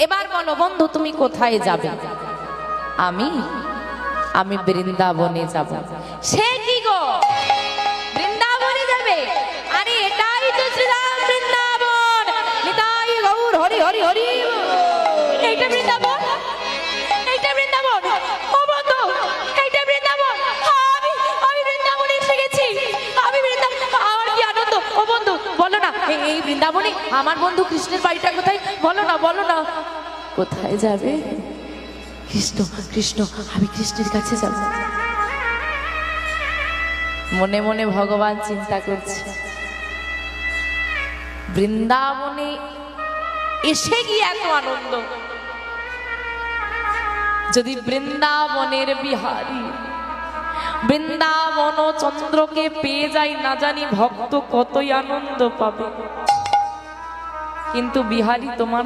এবার বলো বন্ধু তুমি কোথায় যাবে? আমি আমি বৃন্দাবনে যাব। সে কি গো বৃন্দাবনে যাবে? আরে এটাই তো শ্রীরাম বৃন্দাবন। নিতাই গৌর হরি হরি হরি। এইটা বৃন্দাবন, এইটা বৃন্দাবন। ও বন্ধু এইটা বৃন্দাবন। আমি আমি বৃন্দাবনে এসে গেছি। আমি বৃন্দাবন, আর কি আনন্দ। ও বন্ধু বলো না এই বৃন্দাবনে আমার বন্ধু কৃষ্ণের বাড়িটা কোথায়? বলো না বলো না। কোথায় যাবে? কৃষ্ণ কৃষ্ণ, আমি কৃষ্ণের কাছে যাব। মনে মনে ভগবান চিন্তা করছে, বৃন্দাবনে এসে গিয়ে এত আনন্দ, যদি বৃন্দাবনের বিহারী বৃন্দাবন চন্দ্রকে পেয়ে যায় না জানি ভক্ত কতই আনন্দ পাবে। কিন্তু বিহারী তোমার